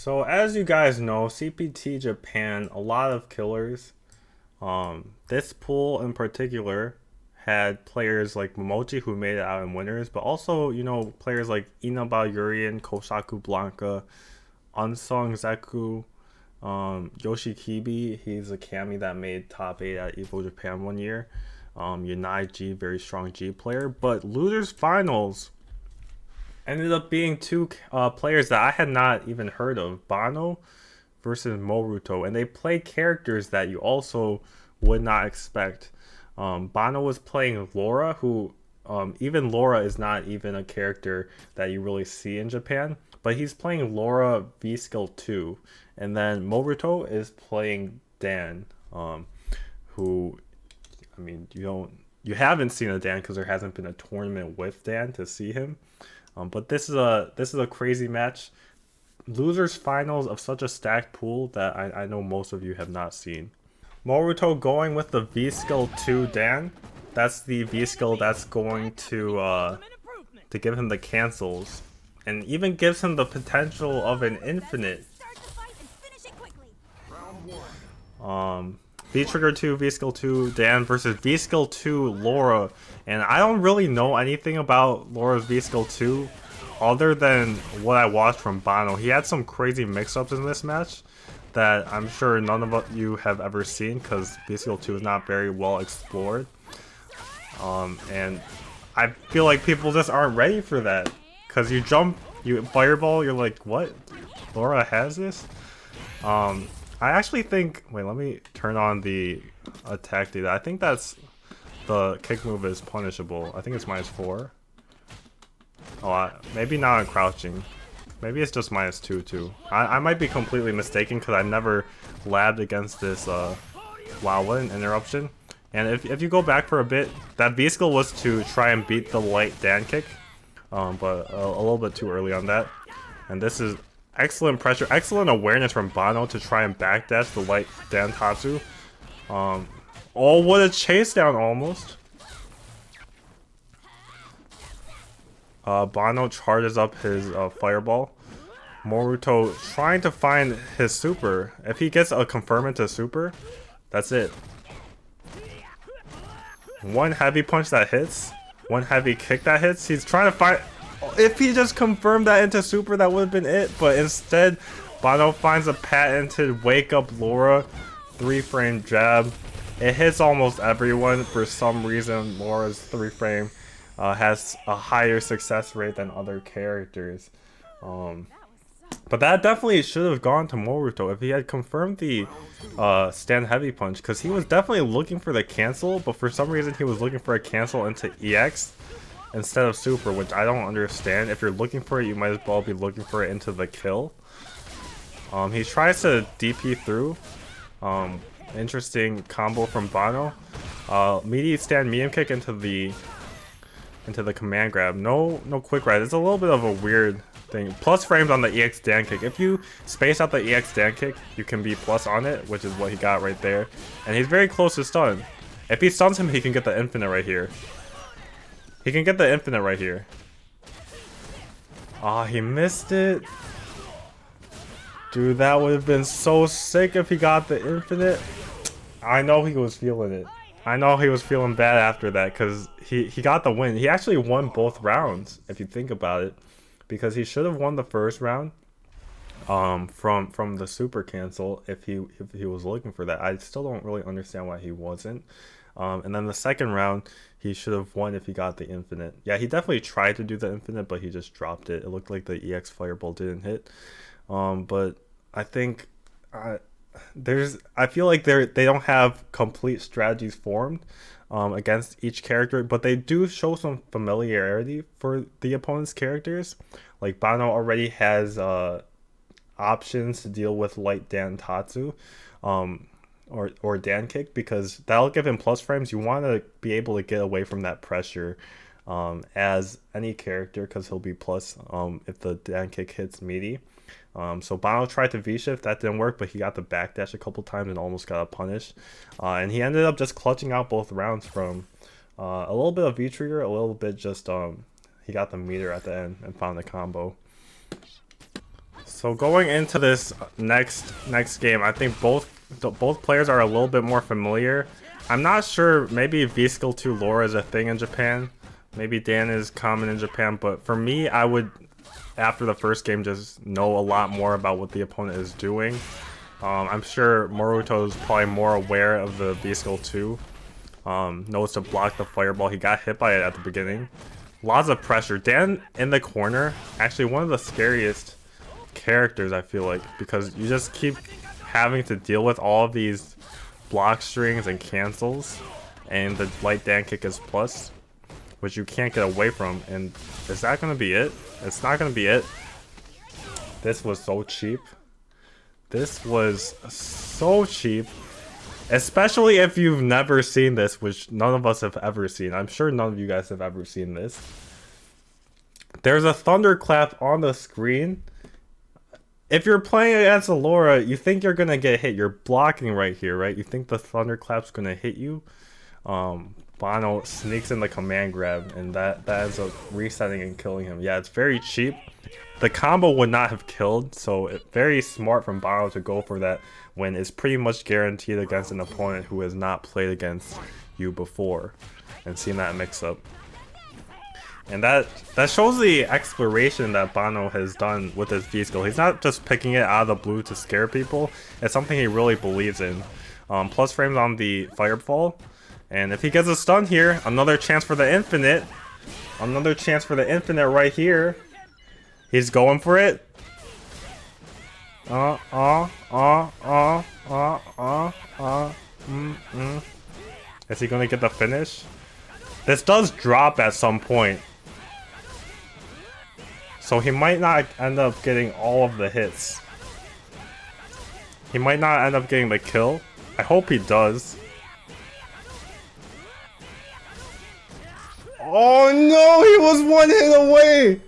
So as you guys know, CPT Japan, a lot of killers. This pool in particular had players like Momochi who made it out in winners, but also, players like Inaba Yurien, Koshaku Blanca, Unsung Zeku, Yoshikibi, he's a Kami that made top 8 at Evo Japan one year. Yanai G, very strong G player. But losers finals ended up being two players that I had not even heard of, Bono versus Moruto, and they play characters that you also would not expect. Bono was playing Laura, who even Laura is not even a character that you really see in Japan, but he's playing Laura V Skill 2, and then Moruto is playing Dan, who, I mean, you haven't seen a Dan because there hasn't been a tournament with Dan to see him. But this is a crazy match. Losers finals of such a stacked pool that I know most of you have not seen. Moruto going with the V skill 2 Dan. That's the V skill that's going to give him the cancels, and even gives him the potential of an infinite. V trigger 2, V skill 2 Dan versus V skill 2 Laura, and I don't really know anything about Laura's V skill 2 other than what I watched from Bono. He had some crazy mix-ups in this match that I'm sure none of you have ever seen because V skill 2 is not very well explored. And I feel like people just aren't ready for that because you jump, you fireball, you're like, what? Laura has this? I actually think, wait, let me turn on the attack data. I think that's, the kick move is punishable. I think it's -4. Oh, maybe not on crouching. Maybe it's just -2 too. I might be completely mistaken because I've never labbed against this. Wow, what an interruption. And if you go back for a bit, that V skill was to try and beat the light Dan kick, but a little bit too early on that. And this is excellent pressure, excellent awareness from Bono to try and backdash the light Dan Tatsu. Oh, what a chase down almost. Bono charges up his fireball. Moruto trying to find his super. If he gets a confirm into super, that's it. One heavy punch that hits, one heavy kick that hits. He's trying to find. If he just confirmed that into super, that would have been it. But instead, Bono finds a patented wake up Laura 3-frame jab. It hits almost everyone. For some reason, Laura's 3-frame has a higher success rate than other characters. But that definitely should have gone to Moruto if he had confirmed the stand heavy punch, because he was definitely looking for the cancel, but for some reason he was looking for a cancel into EX instead of super, which I don't understand. If you're looking for it, you might as well be looking for it into the kill. He tries to DP through. Interesting combo from Bono. Meaty stand medium kick into the command grab. No quick ride. It's a little bit of a weird thing. Plus frames on the EX Dan kick. If you space out the EX Dan kick, you can be plus on it, which is what he got right there. And he's very close to stun. If he stuns him, he can get the infinite right here. He can get the infinite right here. Ah, he missed it. Dude, that would have been so sick if he got the infinite. I know he was feeling it. I know he was feeling bad after that because he got the win. He actually won both rounds, if you think about it, because he should have won the first round from the super cancel if he was looking for that. I still don't really understand why he wasn't. And then the second round, he should have won if he got the infinite. Yeah, he definitely tried to do the infinite, but he just dropped it. It looked like the EX fireball didn't hit. But I think I feel like they don't have complete strategies formed against each character, but they do show some familiarity for the opponent's characters. Like Bono already has options to deal with light Dan Tatsu or Dan kick, because that'll give him plus frames. You want to be able to get away from that pressure as any character, because he'll be plus if the Dan kick hits meaty. So Bono tried to V-shift, that didn't work, but he got the backdash a couple times and almost got a punish. And he ended up just clutching out both rounds from a little bit of V-trigger, a little bit just he got the meter at the end and found the combo. So going into this next game, I think both players are a little bit more familiar. I'm not sure, maybe V-Skill 2 Laura is a thing in Japan. Maybe Dan is common in Japan, but for me, I would, after the first game, just know a lot more about what the opponent is doing. I'm sure Moruto is probably more aware of the V-Skill 2. Knows to block the fireball. He got hit by it at the beginning. Lots of pressure. Dan in the corner, actually one of the scariest characters, I feel like, because you just keep having to deal with all of these block strings and cancels, and the light Dan kick is plus, which you can't get away from. And is that gonna be it? It's not gonna be it. This was so cheap. This was so cheap, especially if you've never seen this, which none of us have ever seen. I'm sure none of you guys have ever seen this. There's a thunderclap on the screen. If you're playing against a Laura, you think you're gonna get hit. You're blocking right here, right? You think the thunderclap's gonna hit you. Bono sneaks in the command grab, and that ends up resetting and killing him. Yeah, it's very cheap. The combo would not have killed, so it's very smart from Bono to go for that when it's pretty much guaranteed against an opponent who has not played against you before, and seen that mix up. And that shows the exploration that Bono has done with his V-Skill. He's not just picking it out of the blue to scare people. It's something he really believes in. Plus frames on the fireball. And if he gets a stun here, another chance for the infinite. Another chance for the infinite right here. He's going for it. Is he gonna get the finish? This does drop at some point, so he might not end up getting all of the hits. He might not end up getting the kill. I hope he does. Oh no, he was one hit away!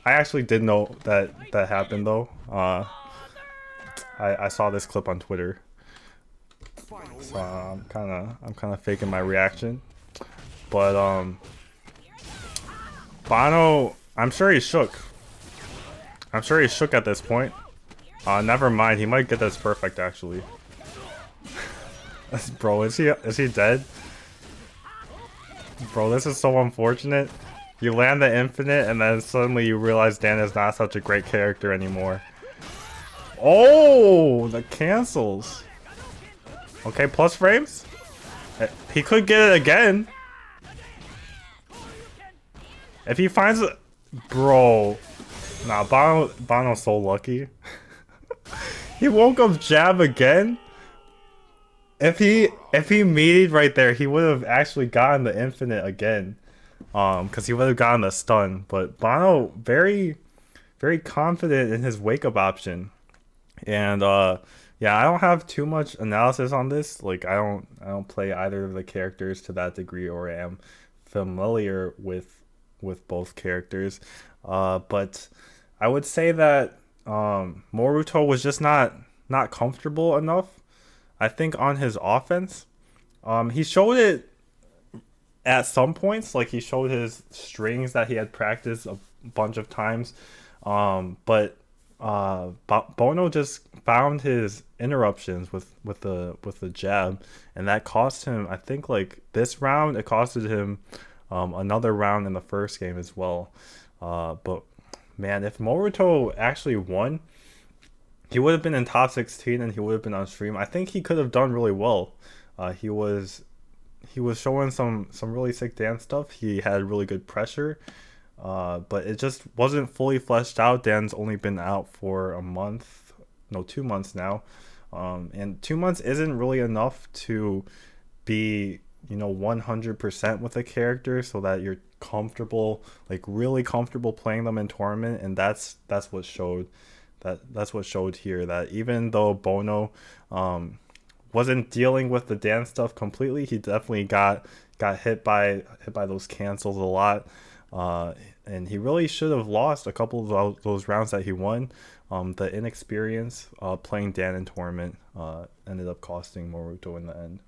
I actually did know that happened though. I saw this clip on Twitter, so I'm kind of faking my reaction. But Bono, I'm sure he's shook. I'm sure he's shook at this point. Never mind, he might get this perfect actually. Bro, is he dead? Bro, this is so unfortunate. You land the infinite and then suddenly you realize Dan is not such a great character anymore. Oh, the cancels. Okay, plus frames. He could get it again. If he finds it, bro. Nah, Bono's so lucky. He woke up jab again. If he meated right there, he would have actually gotten the infinite again. Because he would have gotten the stun. But Bono very confident in his wake up option. And yeah, I don't have too much analysis on this. Like I don't play either of the characters to that degree, or am familiar with both characters. But I would say that Moruto was just not comfortable enough, I think, on his offense. He showed it at some points, like he showed his strings that he had practiced a bunch of times. But Bono just found his interruptions with the jab, and that cost him, I think, like this round, it costed him another round in the first game as well. But man, if Moruto actually won, he would have been in top 16 and he would have been on stream. I think he could have done really well. He was showing some really sick dance stuff. He had really good pressure, but it just wasn't fully fleshed out. Dan's only been out for a month, no, 2 months now, and 2 months isn't really enough to be 100% with a character so that you're comfortable, like really comfortable playing them in tournament. And that's what showed. That's what showed here, that even though Bono wasn't dealing with the Dan stuff completely, he definitely got hit by those cancels a lot, and he really should have lost a couple of those rounds that he won. The inexperience playing Dan in tournament ended up costing Moruto in the end.